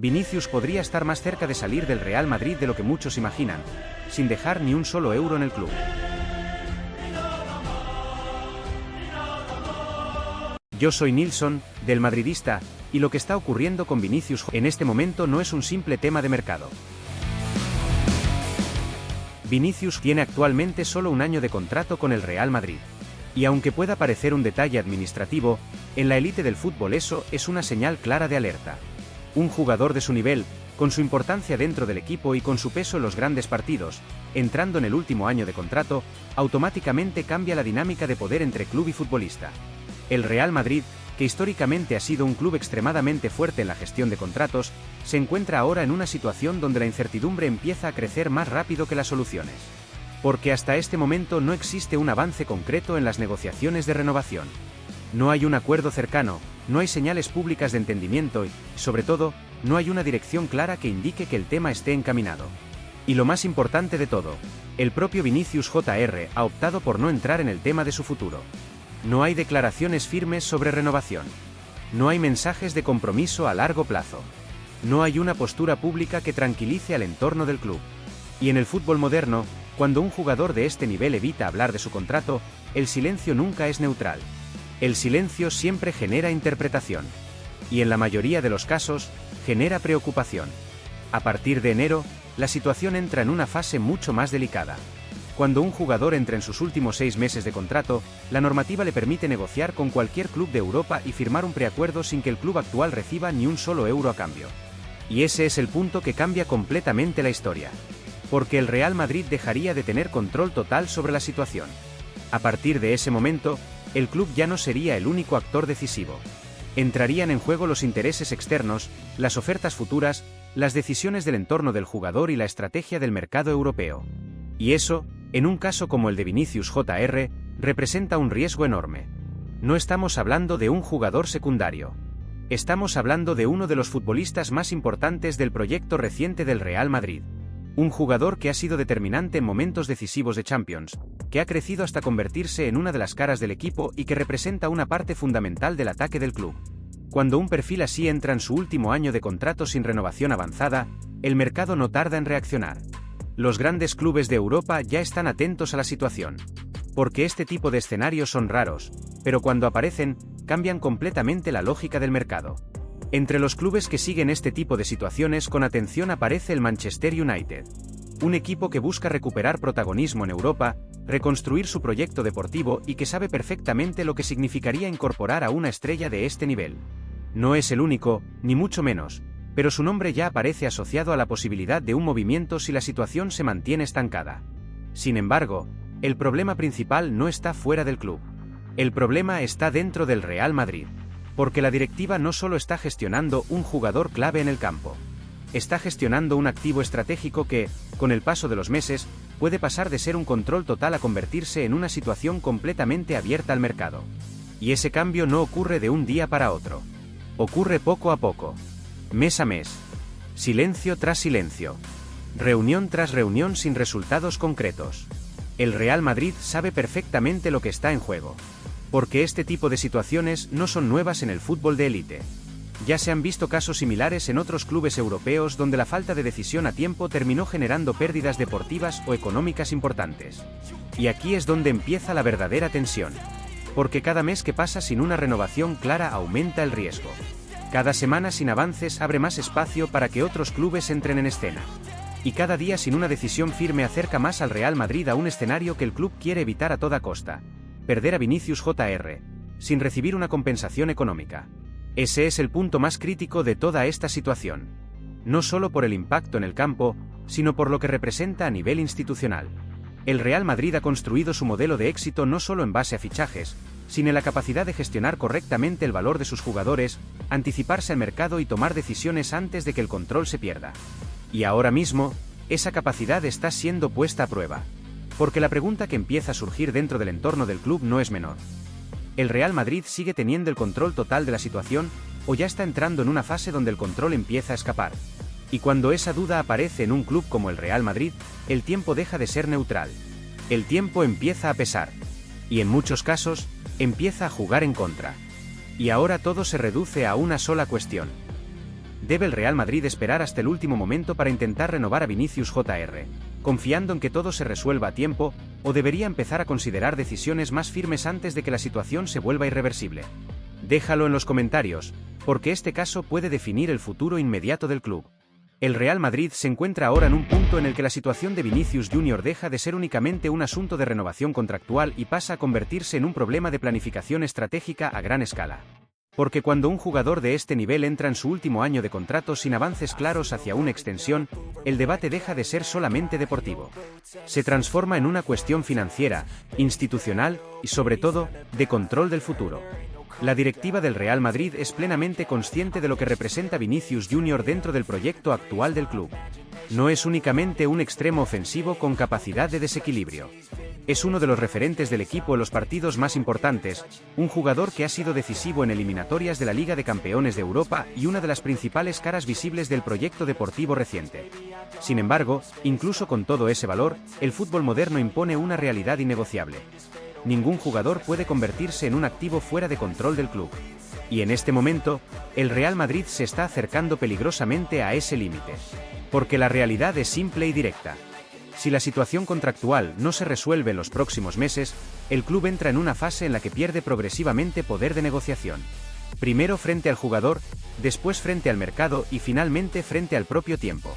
Vinicius podría estar más cerca de salir del Real Madrid de lo que muchos imaginan, sin dejar ni un solo euro en el club. Yo soy Nilsson, del Madridista, y lo que está ocurriendo con Vinicius en este momento no es un simple tema de mercado. Vinicius tiene actualmente solo un año de contrato con el Real Madrid. Y aunque pueda parecer un detalle administrativo, en la élite del fútbol eso es una señal clara de alerta. Un jugador de su nivel, con su importancia dentro del equipo y con su peso en los grandes partidos, entrando en el último año de contrato, automáticamente cambia la dinámica de poder entre club y futbolista. El Real Madrid, que históricamente ha sido un club extremadamente fuerte en la gestión de contratos, se encuentra ahora en una situación donde la incertidumbre empieza a crecer más rápido que las soluciones. Porque hasta este momento no existe un avance concreto en las negociaciones de renovación. No hay un acuerdo cercano, no hay señales públicas de entendimiento y, sobre todo, no hay una dirección clara que indique que el tema esté encaminado. Y lo más importante de todo, el propio Vinicius Jr. ha optado por no entrar en el tema de su futuro. No hay declaraciones firmes sobre renovación. No hay mensajes de compromiso a largo plazo. No hay una postura pública que tranquilice al entorno del club. Y en el fútbol moderno, cuando un jugador de este nivel evita hablar de su contrato, el silencio nunca es neutral. El silencio siempre genera interpretación. Y en la mayoría de los casos, genera preocupación. A partir de enero, la situación entra en una fase mucho más delicada. Cuando un jugador entra en sus últimos 6 meses de contrato, la normativa le permite negociar con cualquier club de Europa y firmar un preacuerdo sin que el club actual reciba ni un solo euro a cambio. Y ese es el punto que cambia completamente la historia. Porque el Real Madrid dejaría de tener control total sobre la situación. A partir de ese momento, el club ya no sería el único actor decisivo. Entrarían en juego los intereses externos, las ofertas futuras, las decisiones del entorno del jugador y la estrategia del mercado europeo. Y eso, en un caso como el de Vinicius Jr., representa un riesgo enorme. No estamos hablando de un jugador secundario. Estamos hablando de uno de los futbolistas más importantes del proyecto reciente del Real Madrid. Un jugador que ha sido determinante en momentos decisivos de Champions, que ha crecido hasta convertirse en una de las caras del equipo y que representa una parte fundamental del ataque del club. Cuando un perfil así entra en su último año de contrato sin renovación avanzada, el mercado no tarda en reaccionar. Los grandes clubes de Europa ya están atentos a la situación. Porque este tipo de escenarios son raros, pero cuando aparecen, cambian completamente la lógica del mercado. Entre los clubes que siguen este tipo de situaciones con atención aparece el Manchester United. Un equipo que busca recuperar protagonismo en Europa, reconstruir su proyecto deportivo y que sabe perfectamente lo que significaría incorporar a una estrella de este nivel. No es el único, ni mucho menos, pero su nombre ya aparece asociado a la posibilidad de un movimiento si la situación se mantiene estancada. Sin embargo, el problema principal no está fuera del club. El problema está dentro del Real Madrid. Porque la directiva no solo está gestionando un jugador clave en el campo. Está gestionando un activo estratégico que, con el paso de los meses, puede pasar de ser un control total a convertirse en una situación completamente abierta al mercado. Y ese cambio no ocurre de un día para otro. Ocurre poco a poco. Mes a mes. Silencio tras silencio. Reunión tras reunión sin resultados concretos. El Real Madrid sabe perfectamente lo que está en juego. Porque este tipo de situaciones no son nuevas en el fútbol de élite. Ya se han visto casos similares en otros clubes europeos donde la falta de decisión a tiempo terminó generando pérdidas deportivas o económicas importantes. Y aquí es donde empieza la verdadera tensión. Porque cada mes que pasa sin una renovación clara aumenta el riesgo. Cada semana sin avances abre más espacio para que otros clubes entren en escena. Y cada día sin una decisión firme acerca más al Real Madrid a un escenario que el club quiere evitar a toda costa. Perder a Vinicius Jr., sin recibir una compensación económica. Ese es el punto más crítico de toda esta situación. No solo por el impacto en el campo, sino por lo que representa a nivel institucional. El Real Madrid ha construido su modelo de éxito no solo en base a fichajes, sino en la capacidad de gestionar correctamente el valor de sus jugadores, anticiparse al mercado y tomar decisiones antes de que el control se pierda. Y ahora mismo, esa capacidad está siendo puesta a prueba. Porque la pregunta que empieza a surgir dentro del entorno del club no es menor. ¿El Real Madrid sigue teniendo el control total de la situación, o ya está entrando en una fase donde el control empieza a escapar? Y cuando esa duda aparece en un club como el Real Madrid, el tiempo deja de ser neutral. El tiempo empieza a pesar. Y en muchos casos, empieza a jugar en contra. Y ahora todo se reduce a una sola cuestión. ¿debe el Real Madrid esperar hasta el último momento para intentar renovar a Vinicius Jr., confiando en que todo se resuelva a tiempo, o debería empezar a considerar decisiones más firmes antes de que la situación se vuelva irreversible? Déjalo en los comentarios, porque este caso puede definir el futuro inmediato del club. El Real Madrid se encuentra ahora en un punto en el que la situación de Vinicius Jr. deja de ser únicamente un asunto de renovación contractual y pasa a convertirse en un problema de planificación estratégica a gran escala. Porque cuando un jugador de este nivel entra en su último año de contrato sin avances claros hacia una extensión, el debate deja de ser solamente deportivo. Se transforma en una cuestión financiera, institucional y, sobre todo, de control del futuro. La directiva del Real Madrid es plenamente consciente de lo que representa Vinicius Jr. dentro del proyecto actual del club. No es únicamente un extremo ofensivo con capacidad de desequilibrio. Es uno de los referentes del equipo en los partidos más importantes, un jugador que ha sido decisivo en eliminatorias de la Liga de Campeones de Europa y una de las principales caras visibles del proyecto deportivo reciente. Sin embargo, incluso con todo ese valor, el fútbol moderno impone una realidad innegociable. Ningún jugador puede convertirse en un activo fuera de control del club. Y en este momento, el Real Madrid se está acercando peligrosamente a ese límite. Porque la realidad es simple y directa. Si la situación contractual no se resuelve en los próximos meses, el club entra en una fase en la que pierde progresivamente poder de negociación. Primero frente al jugador, después frente al mercado y finalmente frente al propio tiempo.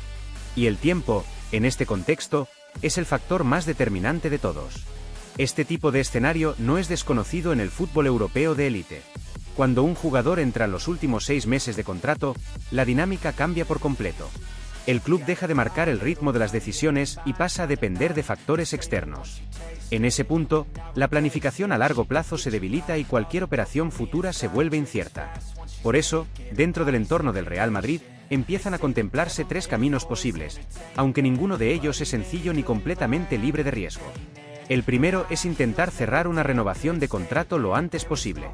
Y el tiempo, en este contexto, es el factor más determinante de todos. Este tipo de escenario no es desconocido en el fútbol europeo de élite. Cuando un jugador entra en los últimos 6 meses de contrato, la dinámica cambia por completo. El club deja de marcar el ritmo de las decisiones y pasa a depender de factores externos. En ese punto, la planificación a largo plazo se debilita y cualquier operación futura se vuelve incierta. Por eso, dentro del entorno del Real Madrid, empiezan a contemplarse 3 caminos posibles, aunque ninguno de ellos es sencillo ni completamente libre de riesgo. El primero es intentar cerrar una renovación de contrato lo antes posible.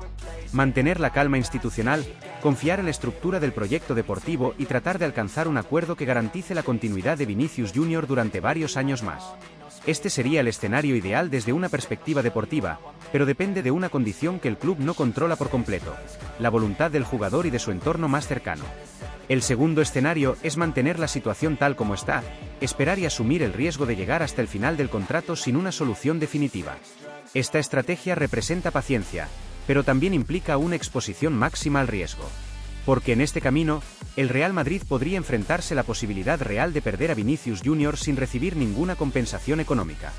Mantener la calma institucional, confiar en la estructura del proyecto deportivo y tratar de alcanzar un acuerdo que garantice la continuidad de Vinicius Jr. durante varios años más. Este sería el escenario ideal desde una perspectiva deportiva, pero depende de una condición que el club no controla por completo: la voluntad del jugador y de su entorno más cercano. El segundo escenario es mantener la situación tal como está, esperar y asumir el riesgo de llegar hasta el final del contrato sin una solución definitiva. Esta estrategia representa paciencia, pero también implica una exposición máxima al riesgo. Porque en este camino, el Real Madrid podría enfrentarse a la posibilidad real de perder a Vinicius Jr. sin recibir ninguna compensación económica.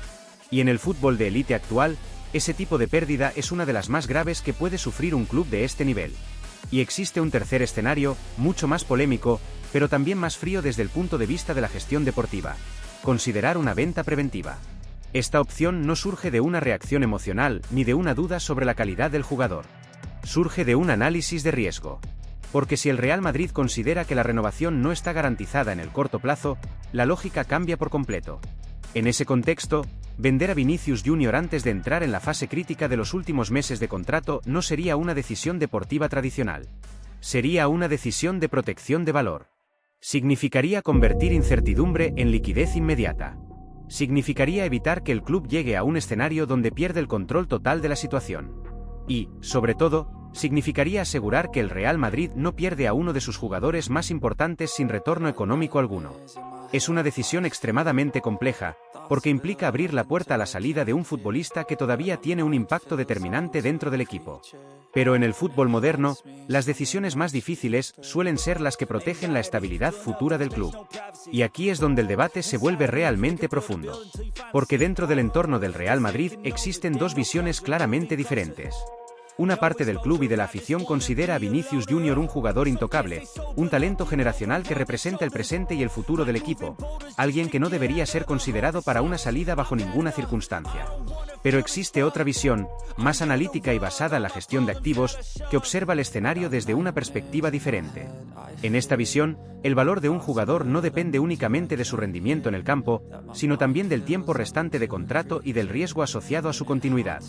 Y en el fútbol de élite actual, ese tipo de pérdida es una de las más graves que puede sufrir un club de este nivel. Y existe un tercer escenario, mucho más polémico, pero también más frío desde el punto de vista de la gestión deportiva: considerar una venta preventiva. Esta opción no surge de una reacción emocional ni de una duda sobre la calidad del jugador. Surge de un análisis de riesgo. Porque si el Real Madrid considera que la renovación no está garantizada en el corto plazo, la lógica cambia por completo. En ese contexto, vender a Vinicius Jr. antes de entrar en la fase crítica de los últimos meses de contrato no sería una decisión deportiva tradicional. Sería una decisión de protección de valor. Significaría convertir incertidumbre en liquidez inmediata. Significaría evitar que el club llegue a un escenario donde pierde el control total de la situación. Y, sobre todo, significaría asegurar que el Real Madrid no pierde a uno de sus jugadores más importantes sin retorno económico alguno. Es una decisión extremadamente compleja, porque implica abrir la puerta a la salida de un futbolista que todavía tiene un impacto determinante dentro del equipo. Pero en el fútbol moderno, las decisiones más difíciles suelen ser las que protegen la estabilidad futura del club. Y aquí es donde el debate se vuelve realmente profundo. Porque dentro del entorno del Real Madrid existen 2 visiones claramente diferentes. Una parte del club y de la afición considera a Vinicius Jr. un jugador intocable, un talento generacional que representa el presente y el futuro del equipo, alguien que no debería ser considerado para una salida bajo ninguna circunstancia. Pero existe otra visión, más analítica y basada en la gestión de activos, que observa el escenario desde una perspectiva diferente. En esta visión, el valor de un jugador no depende únicamente de su rendimiento en el campo, sino también del tiempo restante de contrato y del riesgo asociado a su continuidad.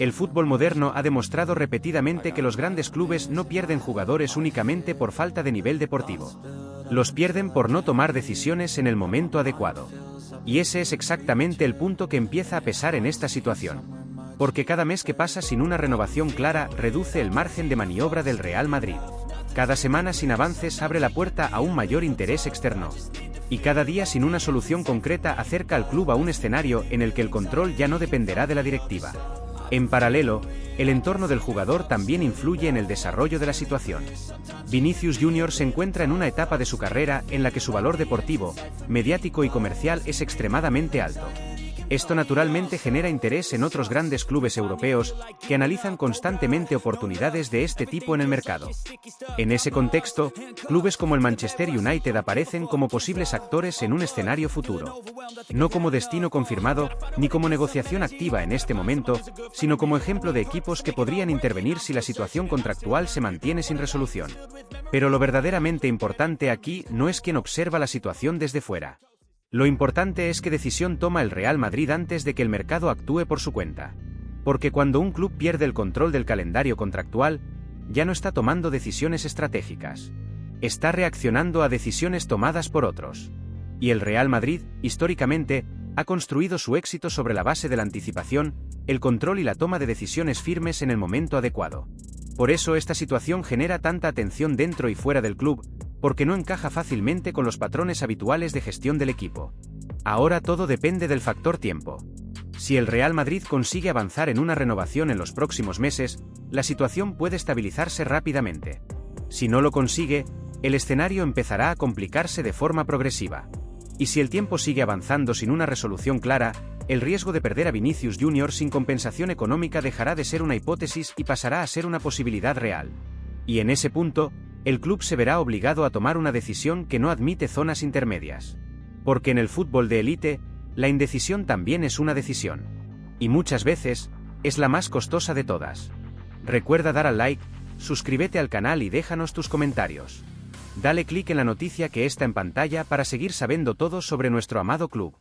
El fútbol moderno ha demostrado repetidamente que los grandes clubes no pierden jugadores únicamente por falta de nivel deportivo. Los pierden por no tomar decisiones en el momento adecuado. Y ese es exactamente el punto que empieza a pesar en esta situación. Porque cada mes que pasa sin una renovación clara reduce el margen de maniobra del Real Madrid. Cada semana sin avances abre la puerta a un mayor interés externo. Y cada día sin una solución concreta acerca al club a un escenario en el que el control ya no dependerá de la directiva. En paralelo, el entorno del jugador también influye en el desarrollo de la situación. Vinicius Jr. se encuentra en una etapa de su carrera en la que su valor deportivo, mediático y comercial es extremadamente alto. Esto naturalmente genera interés en otros grandes clubes europeos que analizan constantemente oportunidades de este tipo en el mercado. En ese contexto, clubes como el Manchester United aparecen como posibles actores en un escenario futuro. No como destino confirmado, ni como negociación activa en este momento, sino como ejemplo de equipos que podrían intervenir si la situación contractual se mantiene sin resolución. Pero lo verdaderamente importante aquí no es quien observa la situación desde fuera. Lo importante es qué decisión toma el Real Madrid antes de que el mercado actúe por su cuenta. Porque cuando un club pierde el control del calendario contractual, ya no está tomando decisiones estratégicas. Está reaccionando a decisiones tomadas por otros. Y el Real Madrid, históricamente, ha construido su éxito sobre la base de la anticipación, el control y la toma de decisiones firmes en el momento adecuado. Por eso esta situación genera tanta atención dentro y fuera del club, porque no encaja fácilmente con los patrones habituales de gestión del equipo. Ahora todo depende del factor tiempo. Si el Real Madrid consigue avanzar en una renovación en los próximos meses, la situación puede estabilizarse rápidamente. Si no lo consigue, el escenario empezará a complicarse de forma progresiva. Y si el tiempo sigue avanzando sin una resolución clara, el riesgo de perder a Vinicius Jr. sin compensación económica dejará de ser una hipótesis y pasará a ser una posibilidad real. Y en ese punto, el club se verá obligado a tomar una decisión que no admite zonas intermedias. Porque en el fútbol de élite, la indecisión también es una decisión. Y muchas veces, es la más costosa de todas. Recuerda dar al like, suscríbete al canal y déjanos tus comentarios. Dale clic en la noticia que está en pantalla para seguir sabiendo todo sobre nuestro amado club.